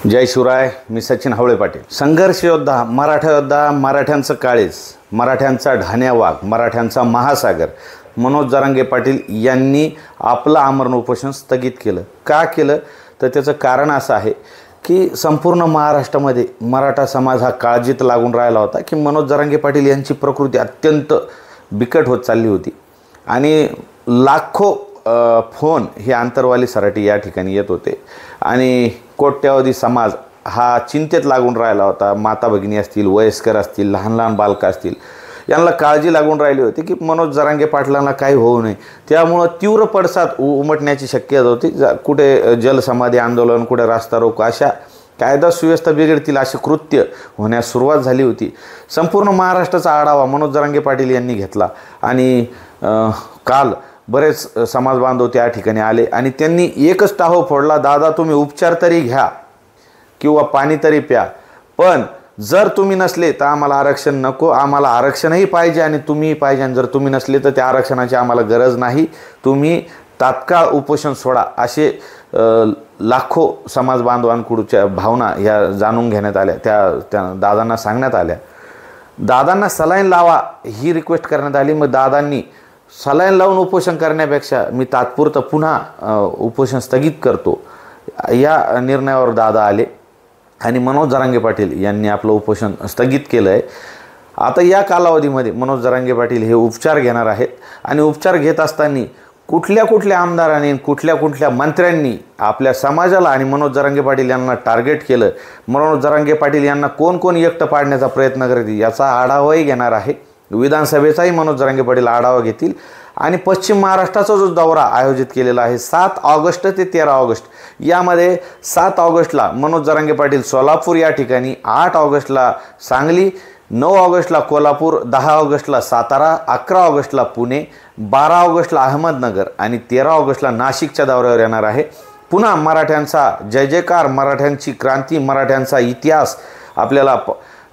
जय शिवराय. मी सचिन हवळे पाटील. संघर्ष योद्धा, मराठा योद्धा, मराठ्यांचं काळीज, मराठ्यांचा ढाण्या वाघ, मराठ्यांचा महासागर मनोज जरांगे पाटील यांनी आपलं आमरण उपोषण स्थगित केलं. का केलं तर त्याचं कारण असं आहे की संपूर्ण महाराष्ट्रामध्ये मराठा समाज हा काळजीत लागून राहिला होता की मनोज जरांगे पाटील यांची प्रकृती अत्यंत बिकट होत चालली होती आणि लाखो फोन हे आंतरवाली सराटी या ठिकाणी येत होते आणि कोट्यावधी समाज हा चिंतेत लागून राहिला होता. माता भगिनी असतील, वयस्कर असतील, लहान लहान बालकं असतील, यांना काळजी लागून राहिली होती की मनोज जरांगे पाटलांना काही होऊ नये. त्यामुळं तीव्र पडसाद उमटण्याची शक्यता होती. कुठे जलसमाधी आंदोलन, कुठे रास्ता रोको, अशा कायदा सुव्यवस्था बिघडतील अशी कृत्य होण्यास सुरुवात झाली होती. संपूर्ण महाराष्ट्राचा आढावा मनोज जरांगे पाटील यांनी घेतला आणि काल बरेच समाज बांधव त्या ठिकाणी आले आणि त्यांनी एकच टाहो फोडला, दादा तुम्ही उपचार तरी घ्या किंवा पाणी तरी प्या, पण जर तुम्ही नसले तर आम्हाला आरक्षण नको, आम्हाला आरक्षणही पाहिजे आणि तुम्हीही पाहिजे, आणि जर तुम्ही नसले तर त्या आरक्षणाची आम्हाला गरज नाही, तुम्ही तात्काळ उपोषण सोडा. असे लाखो समाज बांधवांकडूच्या भावना ह्या जाणून घेण्यात आल्या. त्या दादांना सांगण्यात आल्या. दादांना सलाईन लावा ही रिक्वेस्ट करण्यात आली. मग दादांनी सलाईन लावून उपोषण करण्यापेक्षा मी तात्पुरतं पुन्हा उपोषण स्थगित करतो या निर्णयावर दादा आले आणि मनोज जरांगे पाटील यांनी आपलं उपोषण स्थगित केलं आहे. आता या कालावधीमध्ये मनोज जरांगे पाटील हे उपचार घेणार आहेत आणि उपचार घेत असताना कुठल्या आमदारांनी, कुठल्या मंत्र्यांनी आपल्या समाजाला आणि मनोज जरांगे पाटील यांना टार्गेट केलं, मनोज जरांगे पाटील यांना कोण एकटं पाडण्याचा प्रयत्न करतील याचा आढावाही घेणार आहे. विधानसभेचाही मनोज जरांगे पाटील आढावा घेतील आणि पश्चिम महाराष्ट्राचा जो दौरा आयोजित केलेला आहे 7 ऑगस्ट ते 13 ऑगस्ट, यामध्ये 7 ऑगस्टला मनोज जरांगे पाटील सोलापूर या ठिकाणी, 8 ऑगस्टला सांगली, 9 ऑगस्टला कोल्हापूर, 10 ऑगस्टला सातारा, 11 ऑगस्टला पुणे, 12 ऑगस्टला अहमदनगर आणि 13 ऑगस्टला नाशिकच्या दौऱ्यावर येणार आहे. पुन्हा मराठ्यांचा जय जयकार, मराठ्यांची क्रांती, मराठ्यांचा इतिहास आपल्याला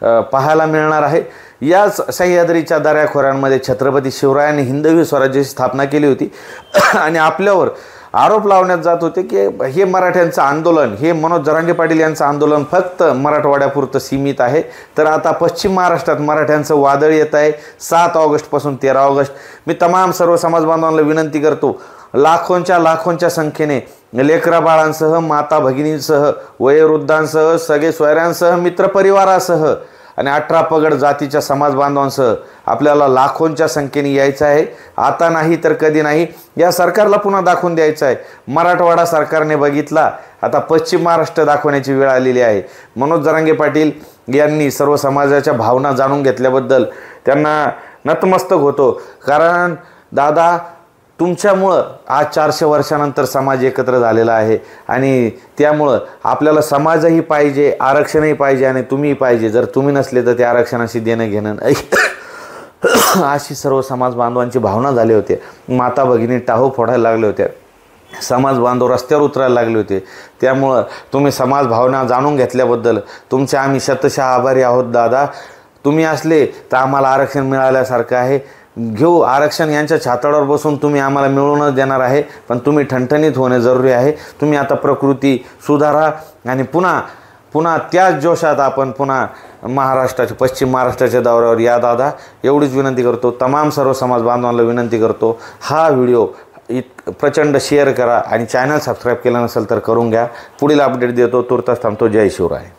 पाहायला मिळणार आहे. याच सह्याद्रीच्या दऱ्याखोऱ्यांमध्ये छत्रपती शिवरायांनी हिंदवी स्वराज्याची स्थापना केली होती आणि आपल्यावर आरोप लावण्यात जात होते की हे मराठ्यांचं आंदोलन, हे मनोज जरांगे पाटील यांचं आंदोलन फक्त मराठवाड्यापुरतं सीमित आहे. तर आता पश्चिम महाराष्ट्रात मराठ्यांचं वादळ येत आहे 7 ऑगस्टपासून 13 ऑगस्ट. मी तमाम सर्व समाज बांधवांना विनंती करतो, लाखोंच्या संख्येने लेकरा बाळांसह, माता भगिनींसह, वयोवृद्धांसह, सगळे सोयऱ्यांसह, मित्रपरिवारासह आणि 18 पगड जातीच्या समाज बांधवांसह आपल्याला लाखोंच्या संख्येने यायचं आहे. आता नाही तर कधी नाही. या सरकारला पुन्हा दाखवून द्यायचं आहे. मराठवाडा सरकारने बघितला, आता पश्चिम महाराष्ट्र दाखवण्याची वेळ आलेली आहे. मनोज जरांगे पाटील यांनी सर्व समाजाच्या भावना जाणून घेतल्याबद्दल त्यांना नतमस्तक होतो. कारण दादा, तुमच्यामुळं आज 400 वर्षानंतर समाज एकत्र झालेला आहे आणि त्यामुळं आपल्याला समाजही पाहिजे, आरक्षणही पाहिजे आणि तुम्हीही पाहिजे. जर तुम्ही नसले तर त्या आरक्षणाशी देणं घेणं अशी सर्व समाज बांधवांची भावना झाली होती. माता भगिनी टाहो फोडायला लागले होते, समाज बांधव रस्त्यावर उतरायला लागले होते. त्यामुळं तुम्ही समाज भावना जाणून घेतल्याबद्दल तुमचे आम्ही शतशः आभारी आहोत. दादा, तुम्ही असले तर आम्हाला आरक्षण मिळाल्यासारखं आहे. घेऊ आरक्षण, यांच्या छाताडावर बसून तुम्ही आम्हाला मिळवूनच देणार आहे, पण तुम्ही ठणठणीत होणे जरुरी आहे. तुम्ही आता प्रकृती सुधारा आणि पुन्हा त्याच जोशात आपण पुन्हा पश्चिम महाराष्ट्राच्या दौऱ्यावर या दादा, एवढीच विनंती करतो. तमाम सर्व समाज बांधवांना विनंती करतो, हा व्हिडिओ प्रचंड शेअर करा आणि चॅनल सबस्क्राईब केलं नसेल तर करून घ्या. पुढील अपडेट देतो. तुर्तास थांबतो. जय शिवराय.